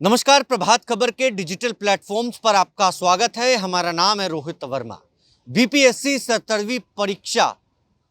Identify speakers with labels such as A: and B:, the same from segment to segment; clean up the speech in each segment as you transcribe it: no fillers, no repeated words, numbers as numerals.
A: नमस्कार, प्रभात खबर के digital platforms पर आपका स्वागत है। हमारा नाम है रोहित वर्मा। बीपीएससी 17वीं परीक्षा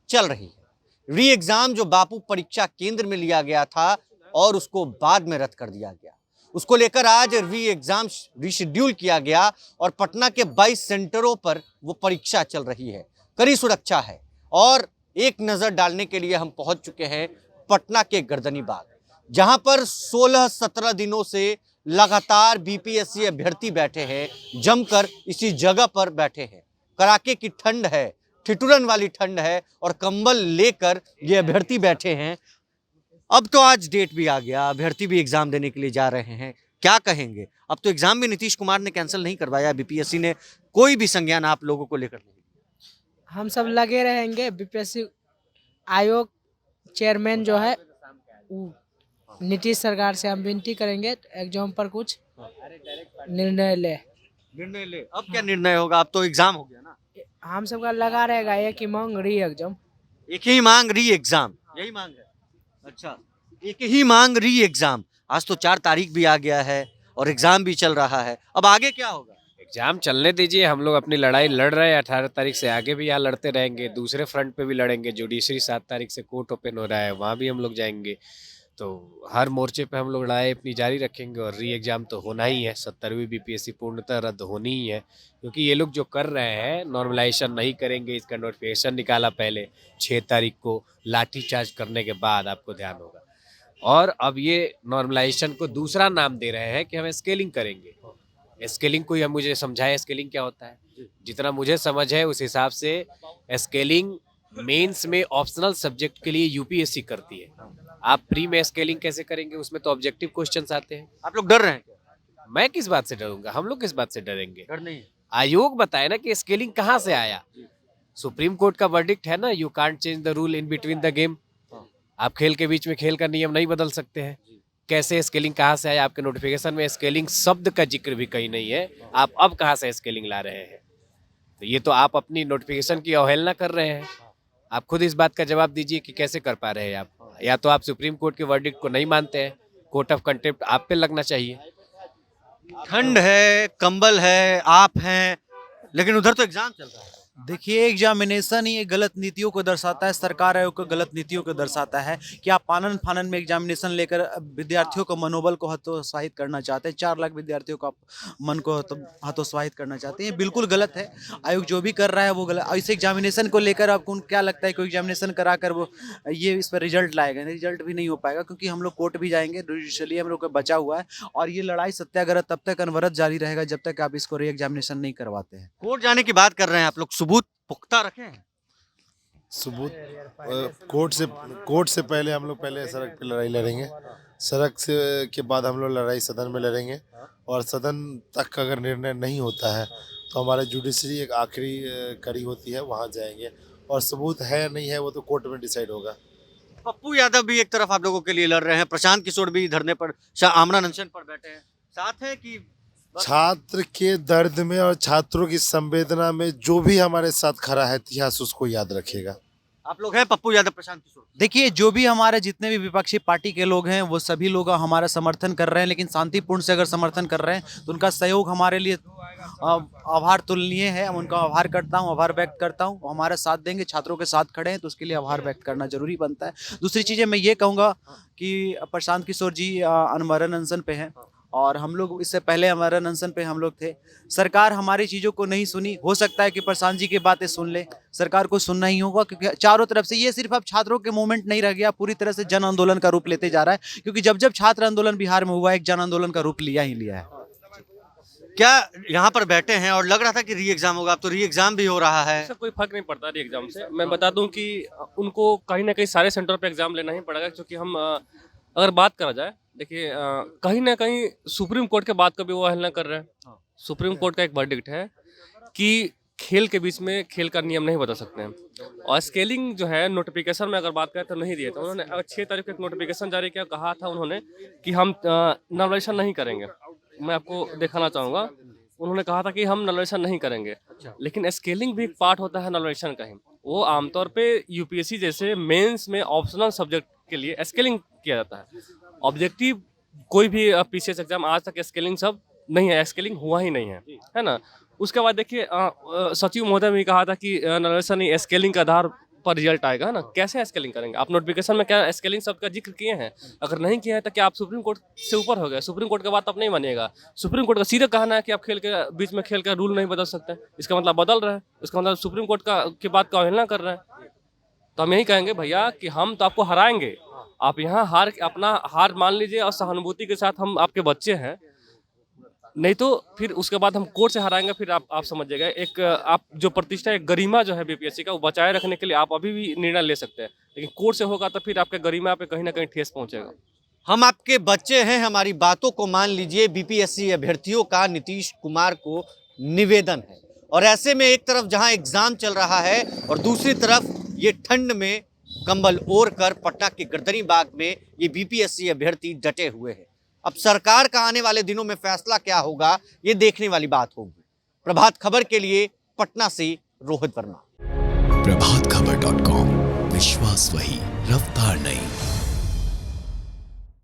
A: चल रही है। री एग्जाम जो बापू परीक्षा केंद्र में लिया गया था और उसको बाद में रद्द कर दिया गया, उसको लेकर आज री एग्जाम रिशेड्यूल किया गया और पटना के 22 सेंटरों पर वो परीक्षा चल रही है। कड़ी सुरक्षा है और एक नजर डालने के लिए हम पहुंच चुके हैं पटना के गर्दनी बाग, जहां पर 16-17 दिनों से लगातार बीपीएससी अभ्यर्थी बैठे हैं, जमकर इसी जगह पर बैठे हैं। कड़ाके की ठंड है, ठिठुरन वाली ठंड है और कंबल लेकर ये अभ्यर्थी बैठे हैं। अब तो आज डेट भी आ गया, अभ्यर्थी भी एग्जाम देने के लिए जा रहे हैं। क्या कहेंगे? अब तो एग्जाम भी नीतीश कुमार ने कैंसिल नहीं करवाया, बीपीएससी ने कोई भी संज्ञान आप लोगों को लेकर नहीं।
B: हम सब लगे रहेंगे। बीपीएससी आयोग चेयरमैन जो है नीतीश सरकार से हम विनती करेंगे एग्जाम पर कुछ निर्णय ले।
A: अब क्या निर्णय होगा? अब तो एग्जाम हो गया ना।
B: हम सबका लगा रहेगा एक ही मांग, री एग्जाम।
A: एक ही मांग, री एग्जाम, यही मांग है। अच्छा, एक ही मांग, री एग्जाम। आज तो 4 तारीख भी आ गया है और एग्जाम भी चल रहा है। अब आगे क्या होगा?
C: एग्जाम चलने दीजिए, हम लोग अपनी लड़ाई लड़ रहे हैं। 18 तारीख से आगे भी यहाँ लड़ते रहेंगे, दूसरे फ्रंट पे भी लड़ेंगे। जुडिशरी 7 तारीख से कोर्ट ओपन हो रहा है, वहाँ भी हम लोग जाएंगे। तो हर मोर्चे पे हम लोग लड़ाई अपनी जारी रखेंगे और री एग्जाम तो होना ही है। 17वीं बीपीएससी पूर्णतः रद्द होनी ही है, क्योंकि ये लोग जो कर रहे हैं नॉर्मलाइजेशन नहीं करेंगे। इसका नोटिफिकेशन निकाला पहले 6 तारीख को, लाठीचार्ज करने के बाद आपको ध्यान होगा। और अब ये नॉर्मलाइजेशन को दूसरा नाम दे रहे हैं कि हम स्केलिंग करेंगे। स्केलिंग को मुझे समझाए स्केलिंग क्या होता है। जितना मुझे समझ है उस हिसाब से स्केलिंग मेंस में ऑप्शनल सब्जेक्ट के लिए यूपीएससी करती है। आप प्री में स्केलिंग कैसे करेंगे? उसमें तो ऑब्जेक्टिव क्वेश्चंस आते हैं।
A: आप लोग डर रहे हैं क्या?
C: मैं किस बात से डरूंगा? हम लोग किस बात से डरेंगे?
A: डर नहीं है।
C: आयोग बताए ना कि स्केलिंग कहाँ से आया। सुप्रीम कोर्ट का वर्डिक्ट है ना, you can't change the rule in between the game. आप खेल के बीच में खेल का नियम नहीं बदल सकते हैं। कैसे स्केलिंग कहाँ से आया? आपके नोटिफिकेशन में स्केलिंग शब्द का जिक्र भी कहीं नहीं है। आप अब कहाँ से स्केलिंग ला रहे हैं? तो ये तो आप अपनी नोटिफिकेशन की अवहेलना कर रहे हैं। आप खुद इस बात का जवाब दीजिए कि कैसे कर पा रहे हैं आप। या तो आप सुप्रीम कोर्ट के वर्डिक्ट को नहीं मानते हैं, कोर्ट ऑफ कंटेम्प्ट आप पे लगना चाहिए।
A: ठंड है, कंबल है, आप हैं, लेकिन उधर तो एग्जाम चल रहा है।
D: देखिए, एग्जामिनेशन ही गलत नीतियों को दर्शाता है, सरकार आयोग को गलत नीतियों को दर्शाता है कि आप आनन फानन में एग्जामिनेशन लेकर विद्यार्थियों को मनोबल को हतोत्साहित करना चाहते हैं। 4 लाख विद्यार्थियों का मन को हतोत्साहित करना चाहते हैं। बिल्कुल गलत है। आयोग जो भी कर रहा है वो गलत। इस एग्जामिनेशन को लेकर आपको क्या लगता है कोई एग्जामिनेशन कराकर वो ये इस पर रिजल्ट लाएगा? रिजल्ट भी नहीं हो पाएगा, क्योंकि हम लोग कोर्ट भी जाएंगे, जुडिशली हम लोग का बचा हुआ है। और ये लड़ाई सत्याग्रह तब तक अनवरत जारी रहेगा जब तक आप इसको री एग्जामिनेशन नहीं करवाते हैं।
A: कोर्ट जाने की बात कर रहे हैं आप लोग, सबूत पुख्ता रखे हैं?
E: सबूत कोर्ट से पहले हम लोग पहले सड़क पे लड़ाई लड़ेंगे। सड़क से के बाद हम लोग लड़ाई सदन में लड़ेंगे। और सदन तक अगर निर्णय नहीं होता है तो हमारे जुडिशरी एक आखिरी कड़ी होती है, वहाँ जाएंगे। और सबूत है या नहीं है वो तो कोर्ट में डिसाइड होगा।
A: पप्पू यादव भी एक तरफ आप लोगों के लिए लड़ रहे हैं, प्रशांत किशोर भी धरने पर, आमरण अनशन पर बैठे हैं। साथ है कि
E: छात्र के दर्द में और छात्रों की संवेदना में जो भी हमारे साथ खड़ा है, इतिहास उसको याद रखेगा।
A: आप लोग हैं पप्पू यादव, प्रशांत किशोर।
D: देखिए, जो भी हमारे जितने भी विपक्षी पार्टी के लोग हैं वो सभी लोग हमारा समर्थन कर रहे हैं, लेकिन शांतिपूर्ण से अगर समर्थन कर रहे हैं तो उनका सहयोग हमारे लिए आभार तुलनीय है। हम उनका आभार करता हूं, आभार व्यक्त करता हूं। वो हमारा साथ देंगे, छात्रों के साथ खड़े हैं तो उसके लिए आभार व्यक्त करना जरूरी बनता है। दूसरी चीज़ें मैं ये कहूँगा कि प्रशांत किशोर जी आमरण अनशन पे हैं और हम लोग इससे पहले आमरण अनशन पे हम लोग थे। सरकार हमारी चीज़ों को नहीं सुनी। हो सकता है कि प्रशांत जी की बातें सुन ले, सरकार को सुनना ही होगा, क्योंकि चारों तरफ से ये सिर्फ अब छात्रों के मूवमेंट नहीं रह गया, पूरी तरह से जन आंदोलन का रूप लेते जा रहा है। क्योंकि जब जब छात्र आंदोलन बिहार में हुआ, एक जन आंदोलन का रूप लिया ही लिया है।
A: क्या यहाँ पर बैठे हैं और लग रहा था कि री एग्जाम होगा, अब तो री एग्जाम भी हो रहा है।
F: इससे कोई फर्क नहीं पड़ता री एग्जाम से। मैं बता दूं कि उनको कहीं ना कहीं सारे सेंटर पे एग्जाम लेना ही पड़ेगा, क्योंकि हम अगर बात करा जाए, देखिए कहीं ना कहीं सुप्रीम कोर्ट के बात का भी वो अवहेलना कर रहे हैं। सुप्रीम कोर्ट का एक वर्डिक्ट है कि खेल के बीच में खेल का नियम नहीं बदल सकते हैं। और स्केलिंग जो है नोटिफिकेशन में अगर बात करें तो नहीं दिए थे उन्होंने। अगर 6 तारीख को एक नोटिफिकेशन जारी किया, कहा था उन्होंने कि हम नॉर्मलाइजेशन नहीं करेंगे। मैं आपको दिखाना चाहूँगा, उन्होंने कहा था कि हम नॉर्मलाइजेशन नहीं करेंगे। लेकिन स्केलिंग भी एक पार्ट होता है नॉर्मलाइजेशन का ही। वो आमतौर पे यूपीएससी जैसे मेंस में ऑप्शनल सब्जेक्ट के लिए स्केलिंग किया जाता है। ऑब्जेक्टिव कोई भी पीसीएस एग्जाम आज तक स्केलिंग सब नहीं है, स्केलिंग हुआ ही नहीं है ना। उसके बाद देखिए सचिव महोदय ने कहा था कि नरेशन ही स्केलिंग के आधार पर रिजल्ट आएगा, है ना। कैसे स्केलिंग करेंगे आप? नोटिफिकेशन में क्या स्केलिंग शब्द का जिक्र किए हैं? अगर नहीं किया है तो क्या आप सुप्रीम कोर्ट से ऊपर हो गए? सुप्रीम कोर्ट का बात आप नहीं मानिएगा। सुप्रीम कोर्ट का सीधे कहना है कि आप खेल के बीच में खेल का रूल नहीं बदल सकते, इसका मतलब बदल रहे हैं, इसका मतलब सुप्रीम कोर्ट की बात का अवहेलना कर रहे हैं। तो हम यही कहेंगे भैया कि हम तो आपको हराएंगे, आप यहाँ अपना हार मान लीजिए और सहानुभूति के साथ हम आपके बच्चे हैं, नहीं तो फिर उसके बाद हम कोर्ट से हराएंगे। फिर आप समझिएगा, एक आप जो प्रतिष्ठा, एक गरिमा जो है बीपीएससी का, वो बचाए रखने के लिए आप अभी भी निर्णय ले सकते हैं, लेकिन कोर्ट से होगा तो फिर आपके गरिमा पे कहीं ना कहीं ठेस पहुंचेगा।
A: हम आपके बच्चे हैं, हमारी बातों को मान लीजिए, बीपीएससी अभ्यर्थियों का नीतीश कुमार को निवेदन है। और ऐसे में एक तरफ जहां एग्जाम चल रहा है और दूसरी तरफ ये ठंड में कंबल ओढ़ कर पटना के गर्दनी बाग में ये बीपीएससी अभ्यर्थी डटे हुए हैं। अब सरकार का आने वाले दिनों में फैसला क्या होगा, ये देखने वाली बात होगी। प्रभात खबर के लिए पटना से रोहित वर्मा।
G: प्रभातखबर.com, विश्वास वही, रफ्तार नहीं।